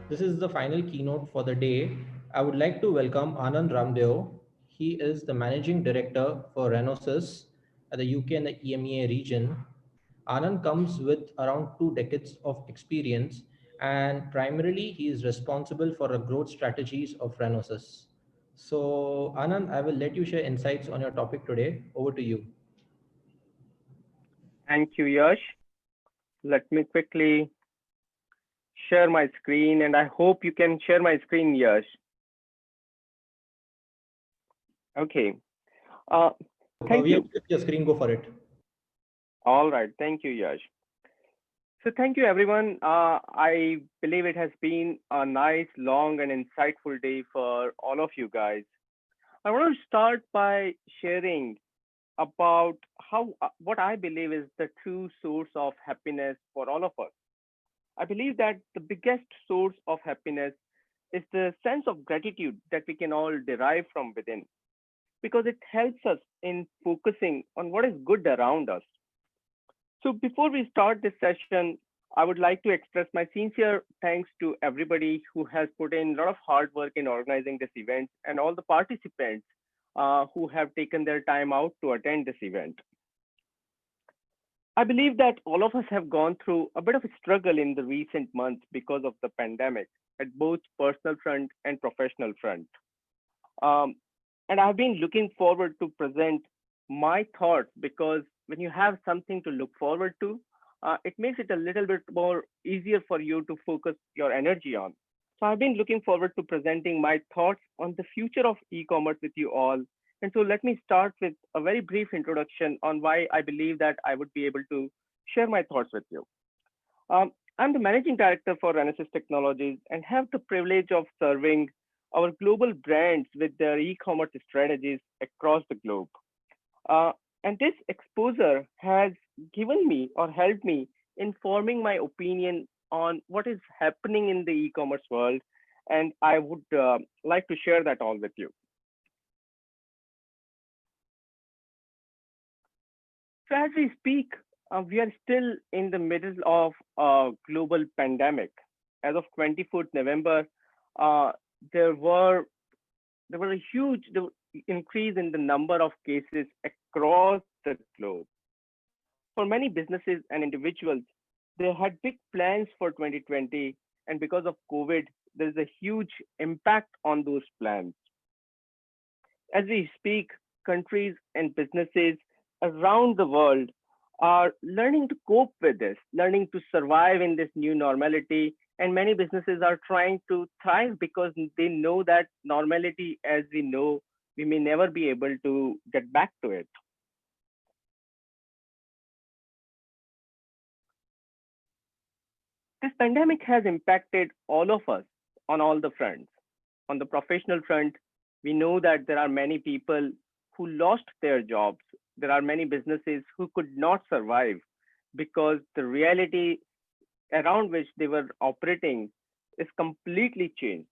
This is the final keynote for the day. I would like to welcome Anand Ramdeo. He is the Managing Director for Ranosys at the UK and the EMEA region. Anand comes with around 2 decades of experience, and primarily he is responsible for the growth strategies of Ranosys. So, Anand, I will let you share insights on your topic today. Over to you. Thank you, Yash. Let me quickly share my screen, and I hope you can share my screen, Yash. Okay. Uh, Thank We have you. your screen, go for it. All right. Thank you, Yash. So thank you, everyone. I believe it has been a nice, long, and insightful day for all of you guys. I want to start by sharing about how what I believe is the true source of happiness for all of us. I believe that the biggest source of happiness is the sense of gratitude that we can all derive from within, because it helps us in focusing on what is good around us. So, before we start this session, I would like to express my sincere thanks to everybody who has put in a lot of hard work in organizing this event and all the participants who have taken their time out to attend this event. I believe that all of us have gone through a bit of a struggle in the recent months because of the pandemic at both personal front and professional front. Um, and I've been looking forward to present my thoughts, because when you have something to look forward to, it makes it a little bit more easier for you to focus your energy on. So I've been looking forward to presenting my thoughts on the future of e-commerce with you all. And so let me start with a very brief introduction on why I believe that I would be able to share my thoughts with you. I'm the managing director for Ranosys Technologies and have the privilege of serving our global brands with their e-commerce strategies across the globe. Uh, and this exposure has given me or helped me in forming my opinion on what is happening in the e-commerce world. And I would like to share that all with you. So as we speak, we are still in the middle of a global pandemic. As of 24th November, uh, there were there was a huge increase in the number of cases across the globe. For many businesses and individuals, they had big plans for 2020, and because of COVID, there is a huge impact on those plans. As we speak, countries and businesses around the world are learning to cope with this, learning to survive in this new normality. And many businesses are trying to thrive because they know that normality, as we know, we may never be able to get back to it. This pandemic has impacted all of us on all the fronts. On the professional front, we know that there are many people who lost their jobs. There are many businesses who could not survive because the reality around which they were operating is completely changed.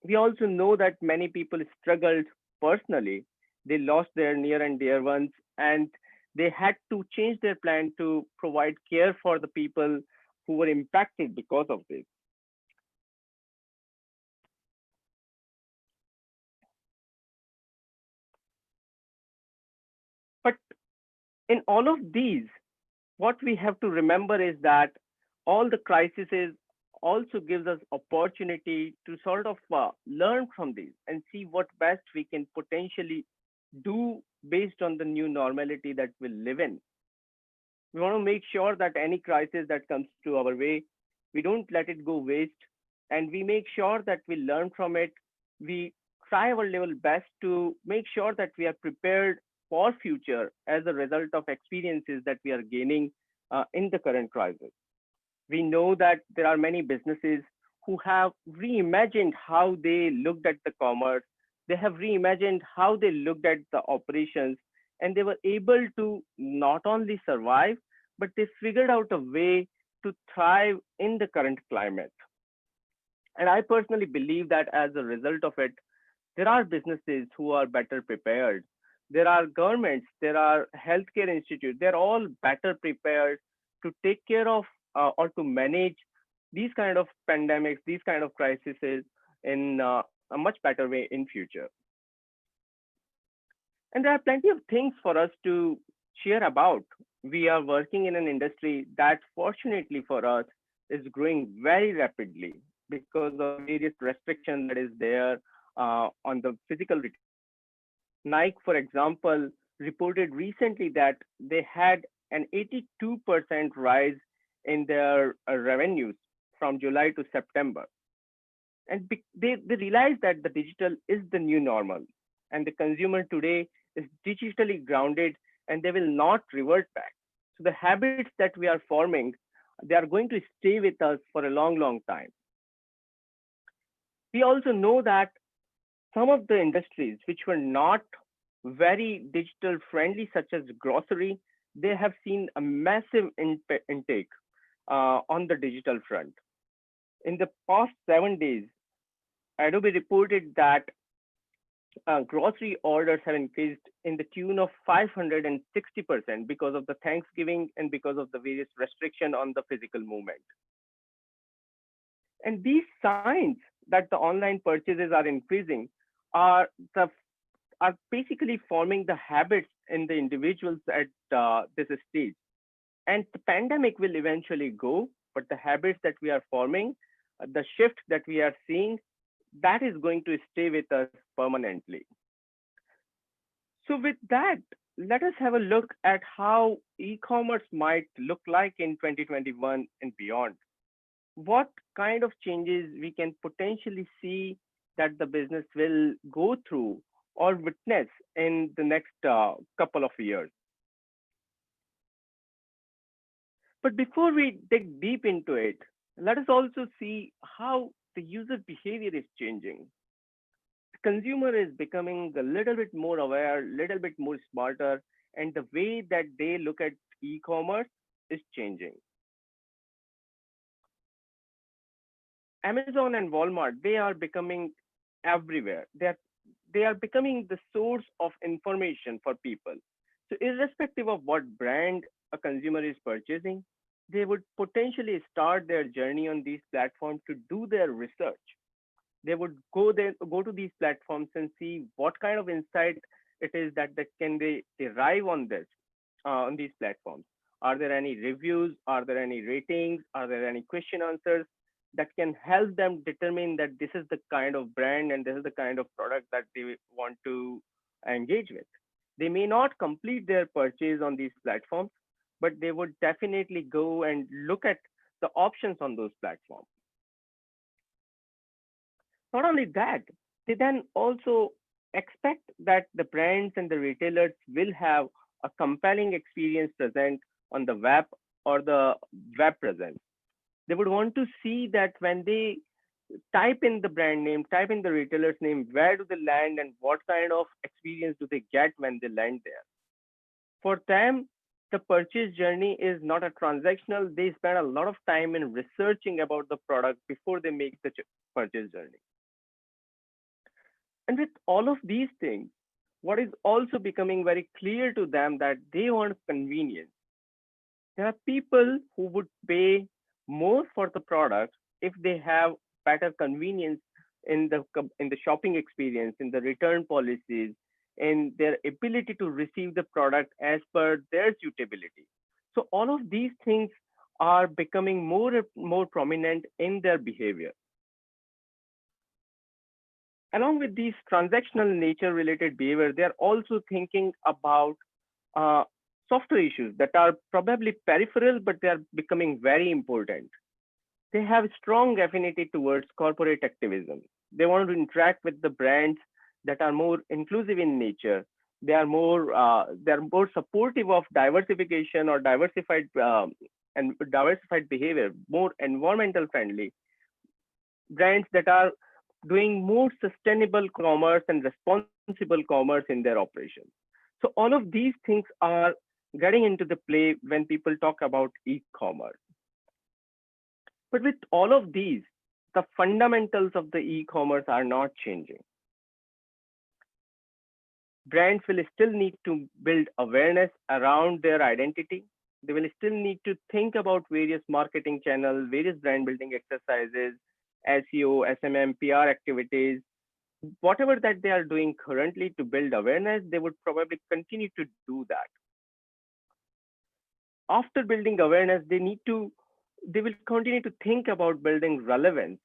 We also know that many people struggled personally. They lost their near and dear ones, and they had to change their plan to provide care for the people who were impacted because of this. But in all of these, what we have to remember is that all the crises also gives us opportunity to sort of learn from these and see what best we can potentially do based on the new normality that we live in. We want to make sure that any crisis that comes to our way, we don't let it go waste, and we make sure that we learn from it. We try our level best to make sure that we are prepared for future as a result of experiences that we are gaining in the current crisis. We know that there are many businesses who have reimagined how they looked at the commerce. They have reimagined how they looked at the operations, and they were able to not only survive, but they figured out a way to thrive in the current climate. And I personally believe that as a result of it, there are businesses who are better prepared. There are governments, there are healthcare institutes, they're all better prepared to take care of or to manage these kind of pandemics, these kind of crises in a much better way in future. And there are plenty of things for us to share about. We are working in an industry that, fortunately for us, is growing very rapidly because of various restrictions that is there on the physical retail. Nike, for example, reported recently that they had an 82% rise in their revenues from July to September. And they realize that the digital is the new normal, and the consumer today is digitally grounded, and they will not revert back. So the habits that we are forming, they are going to stay with us for a long, long time. We also know that some of the industries which were not very digital friendly, such as grocery, they have seen a massive intake on the digital front. In the past 7 days, Adobe reported that grocery orders have increased in the tune of 560% because of the Thanksgiving and because of the various restriction on the physical movement. And these signs that the online purchases are increasing are the are basically forming the habits in the individuals at this stage. And the pandemic will eventually go, but the habits that we are forming, the shift that we are seeing, that is going to stay with us permanently. So with that, let us have a look at how e-commerce might look like in 2021 and beyond. What kind of changes we can potentially see that the business will go through or witness in the next couple of years. But before we dig deep into it, let us also see how the user behavior is changing. The consumer is becoming a little bit more aware, a little bit more smarter, and the way that they look at e-commerce is changing. Amazon and Walmart, they are becoming everywhere. They are becoming the source of information for people. So irrespective of what brand a consumer is purchasing, they would potentially start their journey on these platforms to do their research. They would go to these platforms and see what kind of insight it is that can they derive on this on these platforms. Are there any reviews? Are there any ratings? Are there any question answers that can help them determine that this is the kind of brand and this is the kind of product that they want to engage with? They may not complete their purchase on these platforms, but they would definitely go and look at the options on those platforms. Not only that, they then also expect that the brands and the retailers will have a compelling experience present on the web or the web presence. They would want to see that when they type in the brand name, type in the retailer's name, where do they land and what kind of experience do they get when they land there. For them, the purchase journey is not a transactional. They spend a lot of time in researching about the product before they make the purchase journey. And with all of these things, what is also becoming very clear to them that they want convenience. There are people who would pay more for the product if they have better convenience in the shopping experience, in the return policies, in their ability to receive the product as per their suitability. So all of these things are becoming more prominent in their behavior. Along with these transactional nature related behavior, they are also thinking about software issues that are probably peripheral, but they are becoming very important. They have strong affinity towards corporate activism. They want to interact with the brands that are more inclusive in nature. They are more supportive of diversification or diversified behavior, more environmental friendly. Brands that are doing more sustainable commerce and responsible commerce in their operations. So all of these things are getting into the play when people talk about e-commerce. But with all of these, the fundamentals of the e-commerce are not changing. Brands will still need to build awareness around their identity. They will still need to think about various marketing channels, various brand building exercises, SEO, SMM, PR activities, whatever that they are doing currently to build awareness, they would probably continue to do that. After building awareness, they will continue to think about building relevance.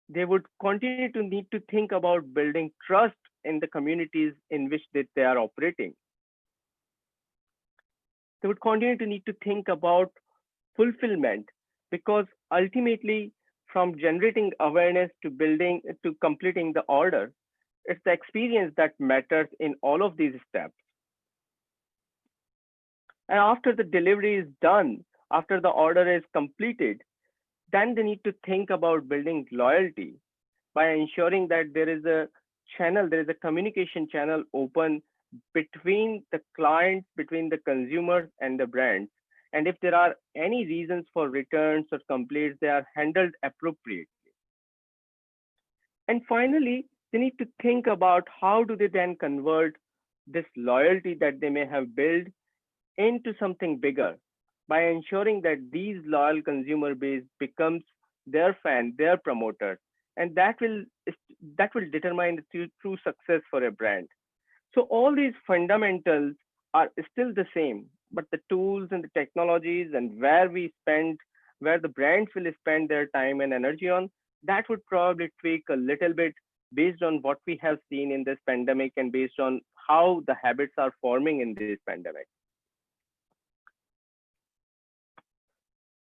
They would continue to need to think about building trust in the communities in which they are operating. They would continue to need to think about fulfillment, because ultimately, from generating awareness to building to completing the order, it's the experience that matters in all of these steps. And after the delivery is done, after the order is completed, then they need to think about building loyalty by ensuring that there is a channel, there is a communication channel open between the clients, between the consumers and the brands. And if there are any reasons for returns or complaints, they are handled appropriately. And finally, they need to think about how do they then convert this loyalty that they may have built into something bigger by ensuring that these loyal consumer base becomes their fan, their promoter, and that will determine the true success for a brand. So all these fundamentals are still the same, but the tools and the technologies and where the brands will spend their time and energy on, that would probably tweak a little bit based on what we have seen in this pandemic and based on how the habits are forming in this pandemic.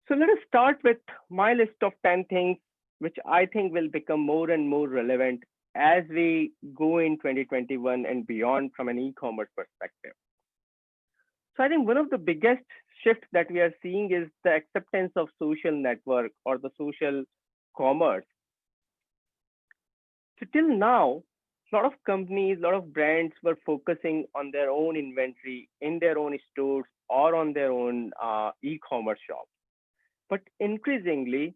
So let us start with my list of 10 things which I think will become more and more relevant as we go in 2021 and beyond from an e-commerce perspective. So I think one of the biggest shifts that we are seeing is the acceptance of social network or the social commerce. So till now, a lot of companies, a lot of brands were focusing on their own inventory in their own stores or on their own e-commerce shop. But increasingly,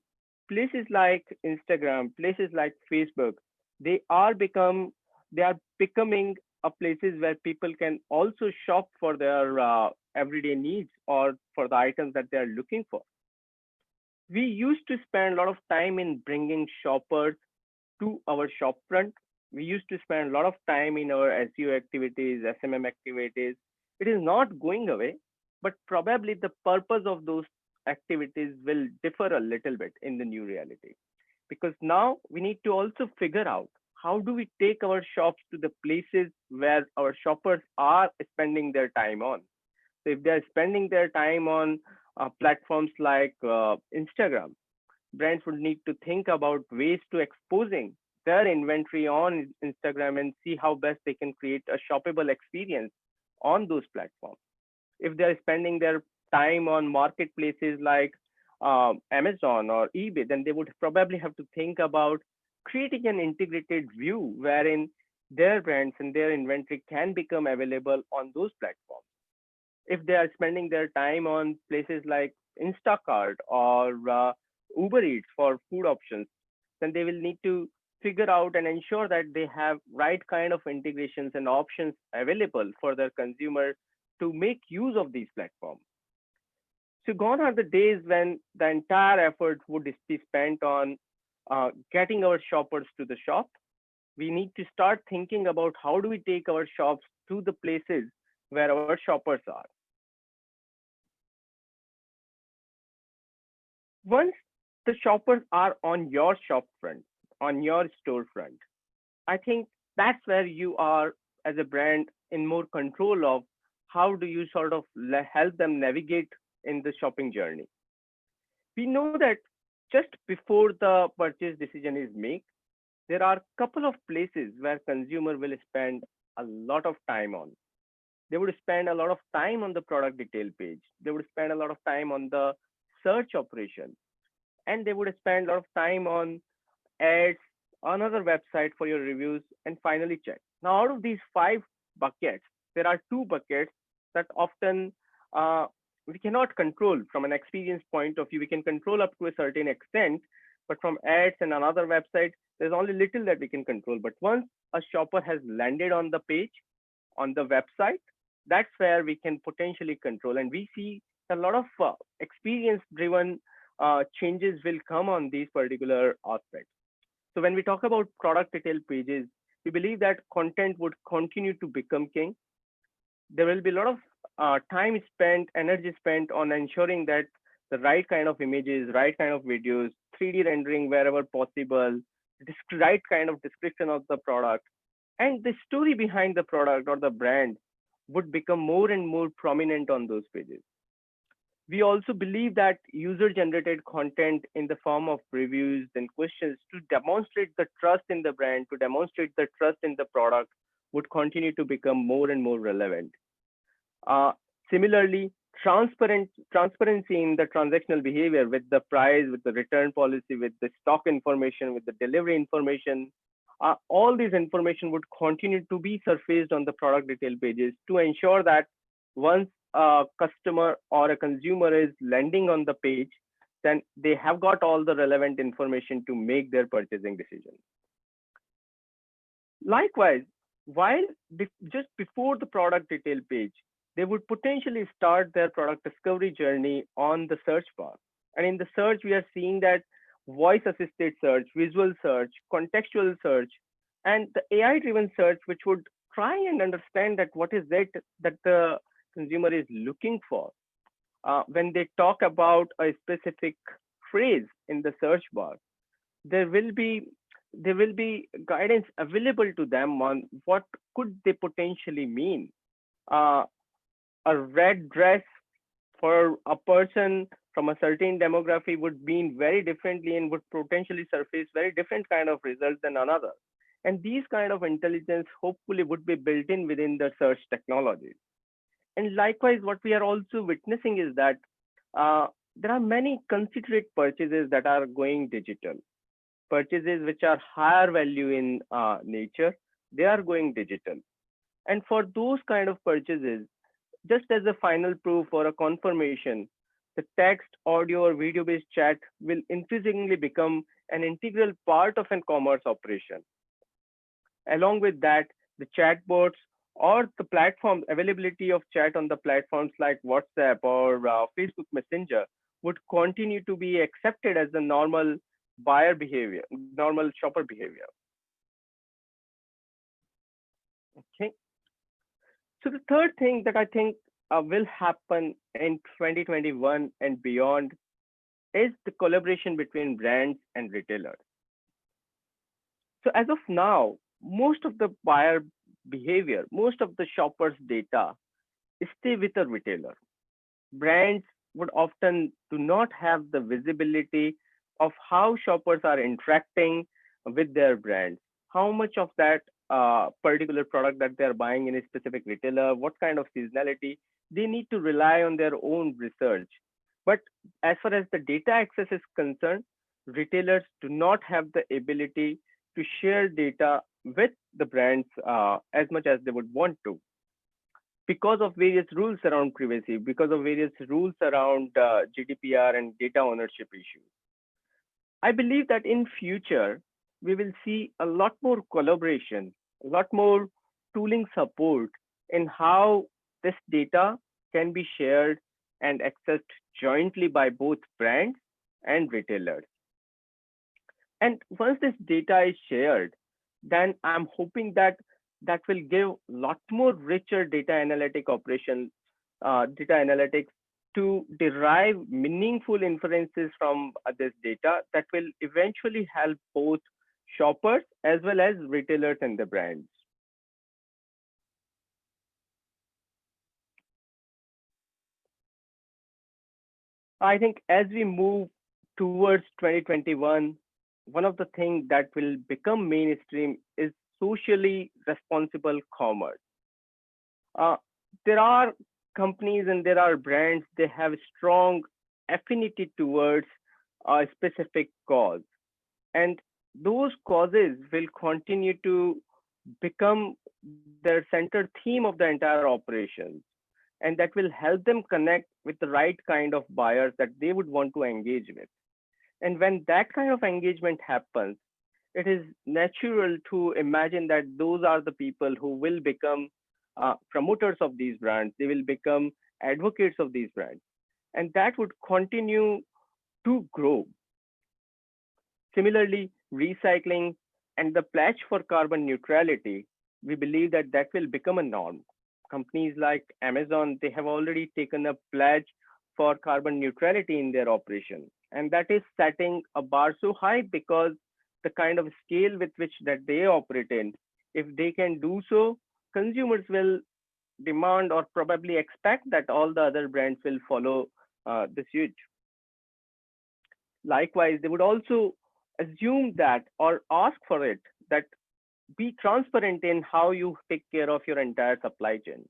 places like Instagram, places like Facebook, they are becoming a places where people can also shop for their everyday needs or for the items that they are looking for. We used to spend a lot of time in bringing shoppers to our shop front. We used to spend a lot of time in our SEO activities, SMM activities. It is not going away, but probably the purpose of those activities will differ a little bit in the new reality, because now we need to also figure out how do we take our shops to the places where our shoppers are spending their time on. So if they're spending their time on platforms like Instagram, brands would need to think about ways to exposing their inventory on Instagram and see how best they can create a shoppable experience on those platforms. If they're spending their time on marketplaces like Amazon or eBay, then they would probably have to think about creating an integrated view wherein their brands and their inventory can become available on those platforms. If they are spending their time on places like Instacart or Uber Eats for food options, then they will need to figure out and ensure that they have right kind of integrations and options available for their consumer to make use of these platforms. So gone are the days when the entire effort would be spent on getting our shoppers to the shop. We need to start thinking about how do we take our shops to the places where our shoppers are. Once the shoppers are on your shop front, on your storefront, I think that's where you are as a brand in more control of how do you sort of help them navigate in the shopping journey. We know that just before the purchase decision is made, there are a couple of places where consumer will spend a lot of time on. They would spend a lot of time on the product detail page. They would spend a lot of time on the search operation, and they would spend a lot of time on ads, another website for your reviews, and finally check. Now, out of these 5 buckets, there are 2 buckets that often we cannot control from an experience point of view. We can control up to a certain extent, but from ads and another website, there's only little that we can control. But once a shopper has landed on the page, on the website, that's where we can potentially control. And we see A lot of experience-driven changes will come on these particular aspects. So when we talk about product detail pages, we believe that content would continue to become king. There will be a lot of time spent, energy spent on ensuring that the right kind of images, right kind of videos, 3D rendering wherever possible, right kind of description of the product, and the story behind the product or the brand would become more and more prominent on those pages. We also believe that user generated content in the form of reviews and questions to demonstrate the trust in the brand, to demonstrate the trust in the product would continue to become more and more relevant. Uh, Similarly, transparency in the transactional behavior with the price, with the return policy, with the stock information, with the delivery information, all these information would continue to be surfaced on the product detail pages to ensure that once a customer or a consumer is landing on the page, then they have got all the relevant information to make their purchasing decision. Likewise, while just before the product detail page, they would potentially start their product discovery journey on the search bar. And in the search, we are seeing that voice assisted search, visual search, contextual search, and the AI driven search, which would try and understand that what is it that the consumer is looking for. When they talk about a specific phrase in the search bar, there will be there will be guidance available to them on what could they potentially mean. Uh, a red dress for a person from a certain demography would mean very differently and would potentially surface very different kind of results than another. And these kind of intelligence hopefully would be built in within the search technologies. And likewise, what we are also witnessing is that there are many considerate purchases that are going digital. Purchases which are higher value in nature, they are going digital. And for those kind of purchases, just as a final proof or a confirmation, the text, audio, or video based chat will increasingly become an integral part of an commerce operation. Along with that, the chatbots or the platform availability of chat on the platforms like WhatsApp or Facebook Messenger would continue to be accepted as the normal buyer behavior, normal shopper behavior. Okay. So the third thing that I think will happen in 2021 and beyond is the collaboration between brands and retailers. So as of now, most of the buyer behavior, most of the shoppers' data stay with a retailer. Brands would often do not have the visibility of how shoppers are interacting with their brands, how much of that particular product that they're buying in a specific retailer, what kind of seasonality, they need to rely on their own research. But as far as the data access is concerned, retailers do not have the ability to share data with the brands as much as they would want to because of various rules around privacy, because of various rules around GDPR and data ownership issues. I believe that in future, we will see a lot more collaboration, a lot more tooling support in how this data can be shared and accessed jointly by both brands and retailers. And once this data is shared, then I'm hoping that that will give a lot more richer data analytics to derive meaningful inferences from this data that will eventually help both shoppers as well as retailers and the brands. I think as we move towards 2021, one of the things that will become mainstream is socially responsible commerce. Uh, there are companies and there are brands, they have strong affinity towards a specific cause. And those causes will continue to become their center theme of the entire operations. And that will help them connect with the right kind of buyers that they would want to engage with. And when that kind of engagement happens, it is natural to imagine that those are the people who will become promoters of these brands. They will become advocates of these brands. and that would continue to grow. Similarly, recycling and the pledge for carbon neutrality, we believe that that will become a norm. Companies like Amazon, they have already taken a pledge for carbon neutrality in their operation. And that is setting a bar so high because the kind of scale with which that they operate in, if they can do so, consumers will demand or probably expect that all the other brands will follow the suit. Likewise, they would also assume that or ask for it that be transparent in how you take care of your entire supply chain.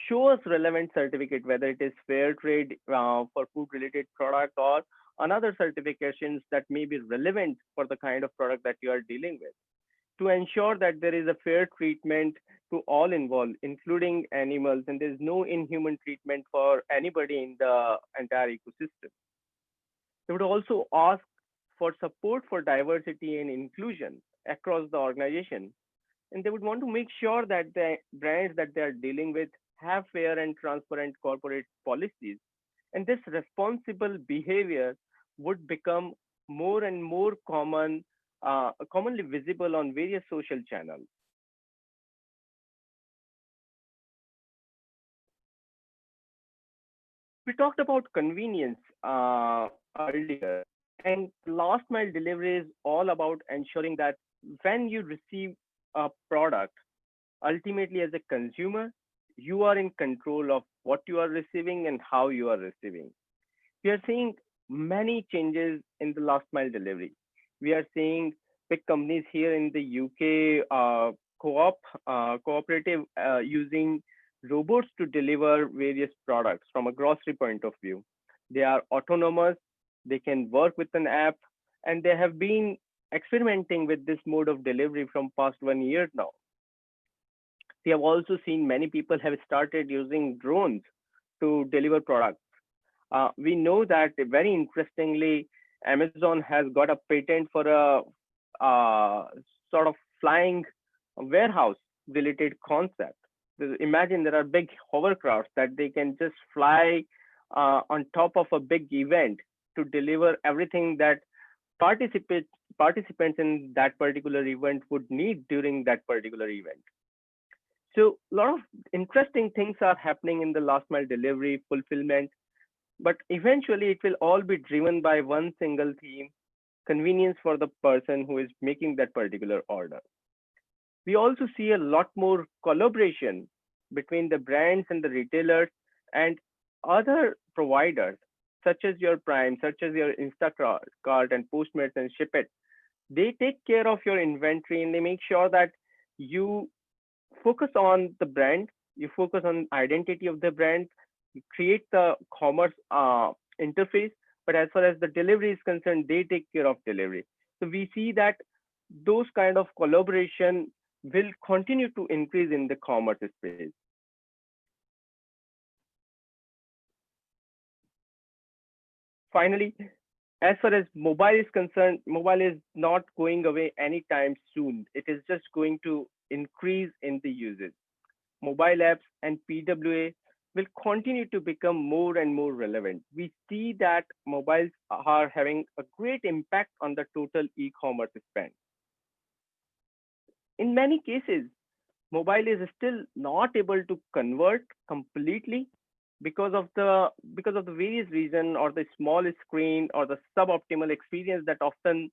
Show us relevant certificate, whether it is fair trade for food related product or another certifications that may be relevant for the kind of product that you are dealing with, to ensure that there is a fair treatment to all involved, including animals, and there is no inhuman treatment for anybody in the entire ecosystem. They would also ask for support for diversity and inclusion across the organization. And they would want to make sure that the brands that they are dealing with have fair and transparent corporate policies. And this responsible behavior would become more and more commonly visible on various social channels. We talked about convenience earlier, and last mile delivery is all about ensuring that when you receive a product, ultimately as a consumer, you are in control of what you are receiving and how you are receiving. We are seeing many changes in the last mile delivery. We are seeing big companies here in the UK, cooperative, using robots to deliver various products from a grocery point of view. They are autonomous, they can work with an app, and they have been experimenting with this mode of delivery from past 1 year now. We have also seen many people have started using drones to deliver products. We know that very interestingly, Amazon has got a patent for a sort of flying warehouse related concept. Imagine there are big hovercrafts that they can just fly on top of a big event to deliver everything that participants in that particular event would need during that particular event. So a lot of interesting things are happening in the last mile delivery fulfillment, but eventually it will all be driven by one single theme: convenience for the person who is making that particular order. We also see a lot more collaboration between the brands and the retailers and other providers, such as your Prime, such as your Instacart and Postmates and Ship It. They take care of your inventory and they make sure that you focus on the brand, you focus on identity of the brand, you create the commerce interface. But as far as the delivery is concerned, they take care of delivery. So we see that those kind of collaboration will continue to increase in the commerce space. Finally, as far as mobile is concerned, mobile is not going away anytime soon. It is just going to increase in the usage. Mobile apps and PWA will continue to become more and more relevant. We see that mobiles are having a great impact on the total e-commerce spend. In many cases, mobile is still not able to convert completely because of the various reason or the small screen or the suboptimal experience that often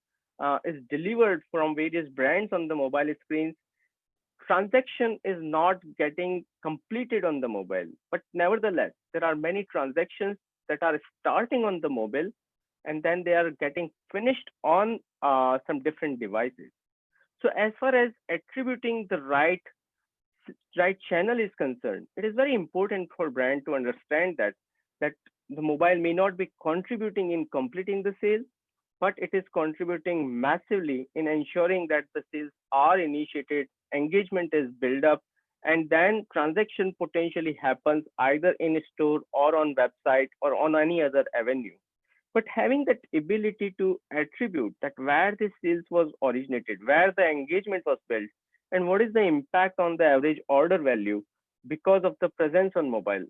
is delivered from various brands on the mobile screens. Transaction is not getting completed on the mobile, but nevertheless there are many transactions that are starting on the mobile and then they are getting finished on some different devices. So as far as attributing the right channel is concerned, it is very important for brand to understand that the mobile may not be contributing in completing the sale, but it is contributing massively in ensuring that the sales are initiated, engagement is built up, and then transaction potentially happens either in store or on website or on any other avenue. But having that ability to attribute that where the sales was originated, where the engagement was built, and what is the impact on the average order value because of the presence on mobile,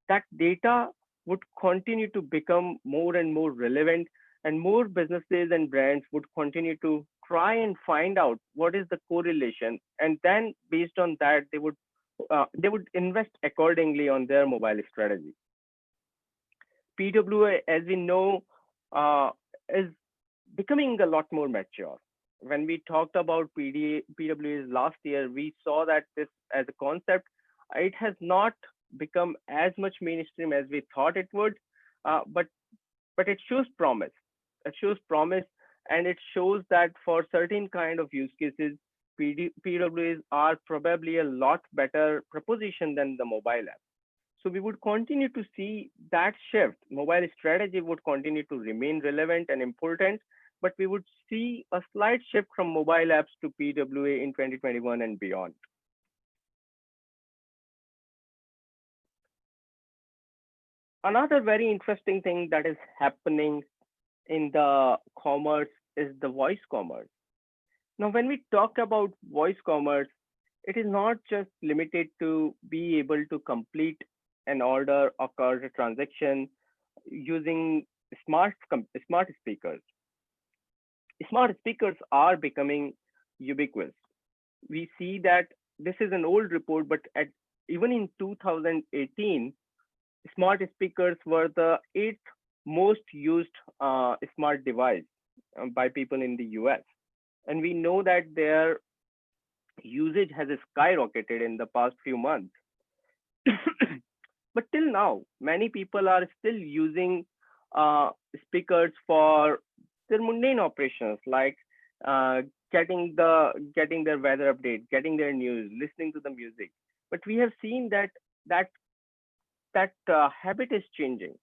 that data would continue to become more and more relevant, and more businesses and brands would continue to try and find out what is the correlation, and then based on that they would invest accordingly on their mobile strategy. PWA, as we know, is becoming a lot more mature. When we talked about PWAs last year, we saw that this as a concept, it has not become as much mainstream as we thought it would, but it shows promise. It shows promise, and it shows that for certain kind of use cases, PWAs are probably a lot better proposition than the mobile app. So we would continue to see that shift. Mobile strategy would continue to remain relevant and important, but we would see a slight shift from mobile apps to PWA in 2021 and beyond. Another very interesting thing that is happening in the commerce is the voice commerce. Now, when we talk about voice commerce, it is not just limited to be able to complete an order or a transaction using smart speakers. Smart speakers are becoming ubiquitous. We see that this is an old report, but even in 2018, smart speakers were the eighth most used smart device by people in the US. And we know that their usage has skyrocketed in the past few months. But till now, many people are still using speakers for their mundane operations, like uh, getting their weather update, getting their news, listening to the music. But we have seen that habit is changing.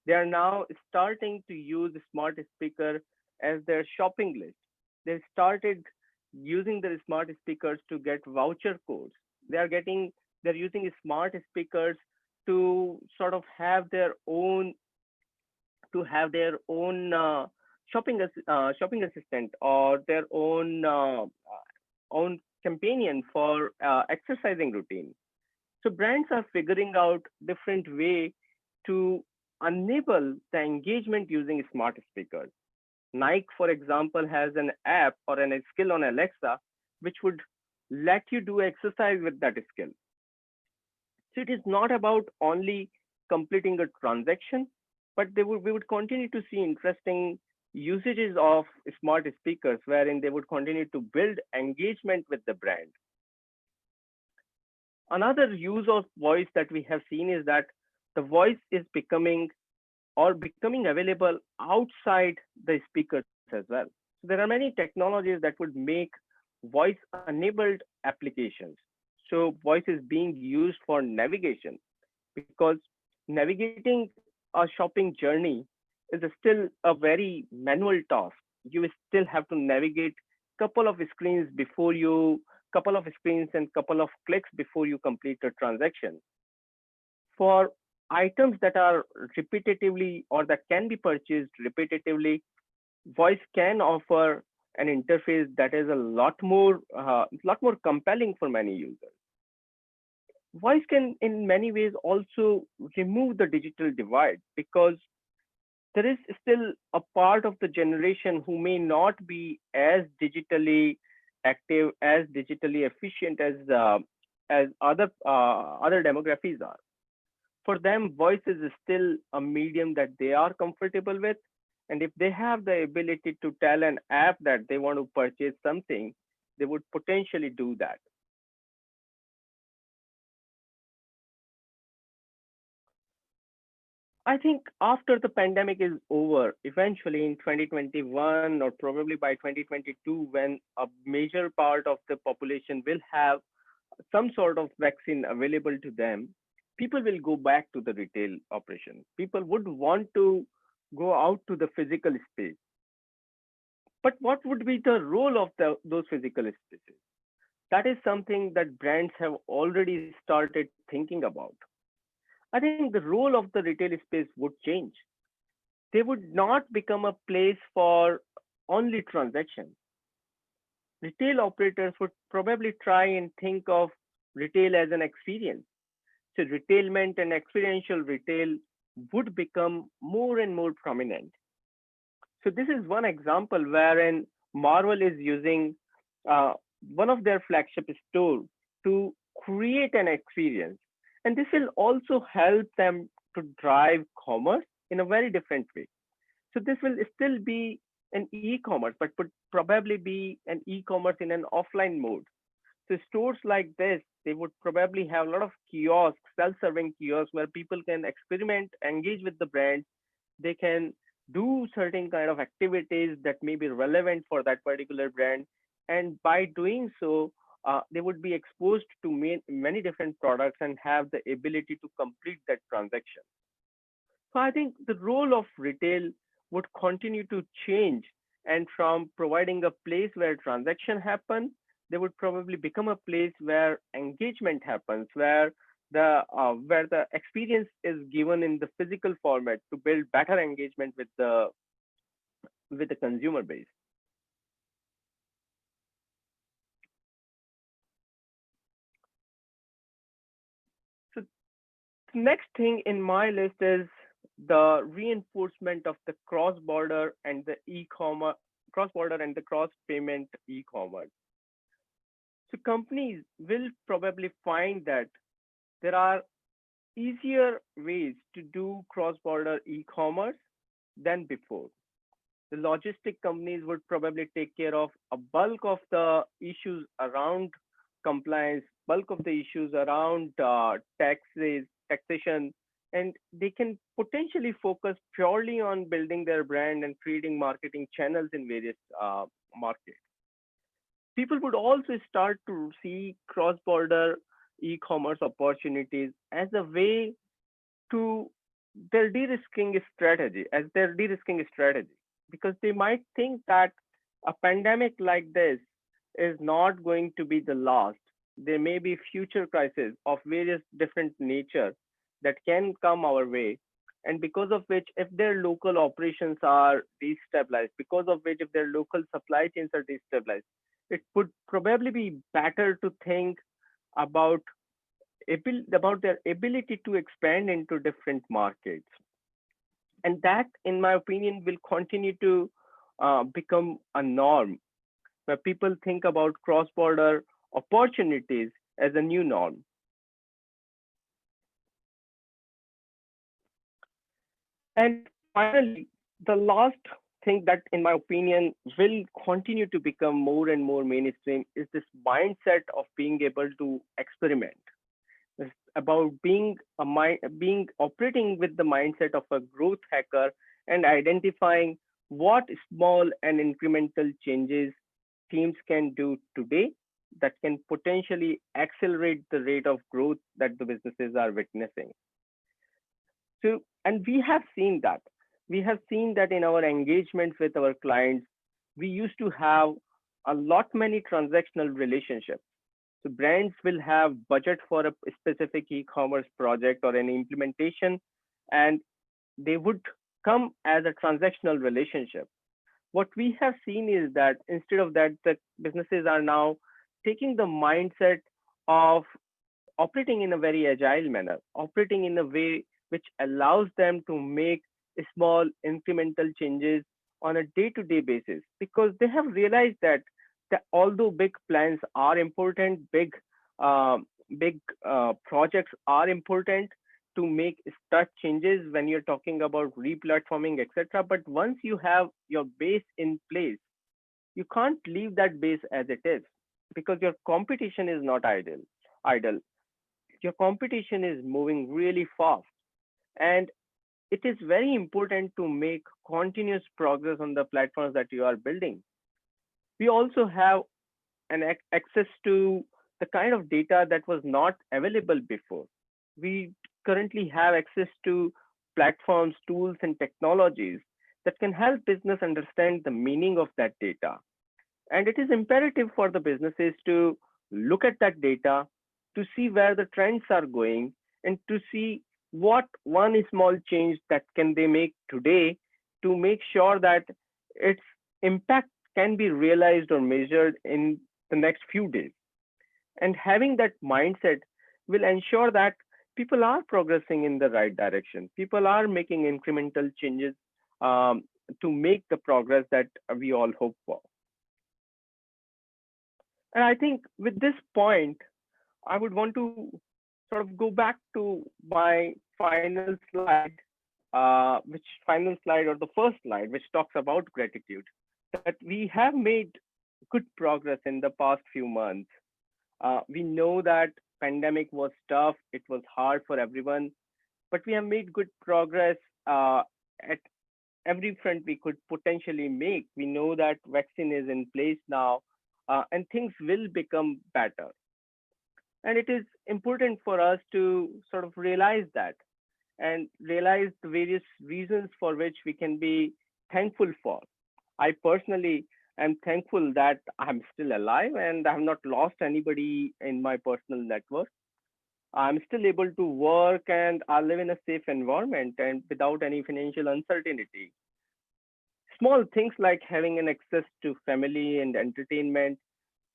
They are now starting to use smart speaker as their shopping list. They started using the smart speakers to get voucher codes. They are getting they're using smart speakers to sort of have their own shopping assistant, or their own companion for exercising routine. So brands are figuring out different way to enable the engagement using smart speakers. Nike, for example, has an app or a skill on Alexa, which would let you do exercise with that skill. So it is not about only completing a transaction, but we would continue to see interesting usages of smart speakers wherein they would continue to build engagement with the brand. Another use of voice that we have seen is that the voice is becoming available outside the speakers as well. So there are many technologies that would make voice enabled applications. So voice is being used for navigation, because navigating a shopping journey is still a very manual task. You will still have to navigate couple of screens before you couple of screens and couple of clicks before you complete a transaction. For items that are repetitively or that can be purchased repetitively, voice can offer an interface that is a lot more compelling for many users. Voice can in many ways also remove the digital divide, because there is still a part of the generation who may not be as digitally active, as digitally efficient as other demographics are. For them, voice is still a medium that they are comfortable with. And if they have the ability to tell an app that they want to purchase something, they would potentially do that. I think after the pandemic is over, eventually in 2021 or probably by 2022, when a major part of the population will have some sort of vaccine available to them, people will go back to the retail operation. People would want to go out to the physical space. But what would be the role of those physical spaces? That is something that brands have already started thinking about. I think the role of the retail space would change. They would not become a place for only transactions. Retail operators would probably try and think of retail as an experience. So retailment and experiential retail would become more and more prominent. So this is one example wherein Marvel is using uh, one of their flagship store to create an experience. And this will also help them to drive commerce in a very different way. So this will still be an e-commerce, but would probably be an e-commerce in an offline mode. So stores like this, they would probably have a lot of kiosks, self-serving kiosks where people can experiment, engage with the brand. They can do certain kind of activities that may be relevant for that particular brand. And by doing so, they would be exposed to many different products and have the ability to complete that transaction. So I think the role of retail would continue to change, and from providing a place where transaction happen, they would probably become a place where engagement happens, where the experience is given in the physical format to build better engagement with the consumer base. So the next thing in my list is the reinforcement of the cross-border and the e-commerce, cross-border and the cross-payment e-commerce. So companies will probably find that there are easier ways to do cross-border e-commerce than before. The logistic companies would probably take care of a bulk of the issues around compliance, bulk of the issues around taxation, and they can potentially focus purely on building their brand and creating marketing channels in various markets. People would also start to see cross-border e-commerce opportunities as a way to their de-risking strategy, because they might think that a pandemic like this is not going to be the last. There may be future crises of various different nature that can come our way, and because of which, if their local operations are destabilized, because of which, if their local supply chains are destabilized, it would probably be better to think about about their ability to expand into different markets. And that, in my opinion, will continue to become a norm where people think about cross-border opportunities as a new norm. And finally, the last thing that, in my opinion, will continue to become more and more mainstream is this mindset of being able to experiment. It's about being operating with the mindset of a growth hacker and identifying what small and incremental changes teams can do today that can potentially accelerate the rate of growth that the businesses are witnessing. So, and we have seen that. We have seen that in our engagements with our clients, we used to have a lot many transactional relationships. So brands will have budget for a specific e-commerce project or an implementation, and they would come as a transactional relationship. What we have seen is that instead of that, the businesses are now taking the mindset of operating in a very agile manner, operating in a way which allows them to make small incremental changes on a day-to-day basis, because they have realized that although big plans are important, uh, big projects are important to make start changes when you're talking about replatforming, etc. But once you have your base in place, you can't leave that base as it is, because your competition is not idle. Your competition is moving really fast, and it is very important to make continuous progress on the platforms that you are building. We also have access to the kind of data that was not available before. We currently have access to platforms, tools, and technologies that can help business understand the meaning of that data. And it is imperative for the businesses to look at that data, to see where the trends are going, and to see what one small change that can they make today to make sure that its impact can be realized or measured in the next few days. And having that mindset will ensure that people are progressing in the right direction. People are making incremental changes um, to make the progress that we all hope for. And I think with this point, I would want to sort of go back to my final slide, which final slide or the first slide, which talks about gratitude. That we have made good progress in the past few months. We know that pandemic was tough, it was hard for everyone, but we have made good progress at every front we could potentially make. We know that vaccine is in place now, and things will become better. And it is important for us to sort of realize that and realize the various reasons for which we can be thankful for. I personally am thankful that I'm still alive and I have not lost anybody in my personal network. I'm still able to work and I live in a safe environment and without any financial uncertainty. Small things like having an access to family and entertainment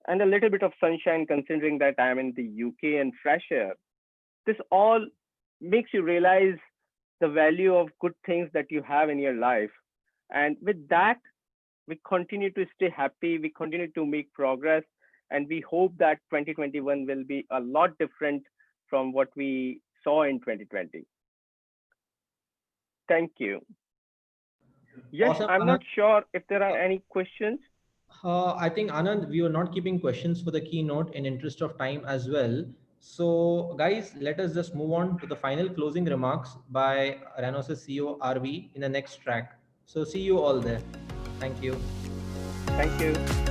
and a little bit of sunshine, considering that I'm in the UK and fresh air. This all makes you realize the value of good things that you have in your life. And with that, we continue to stay happy, we continue to make progress, and we hope that 2021 will be a lot different from what we saw in 2020. Thank you. Yes, Awesome, I'm Anand. not sure if there are Uh, any questions. I think Anand, we were not keeping questions for the keynote in interest of time as well. So, guys, let us just move on to the final closing remarks by Ranosys CEO RV in the next track. So, see you all there. Thank you. Thank you.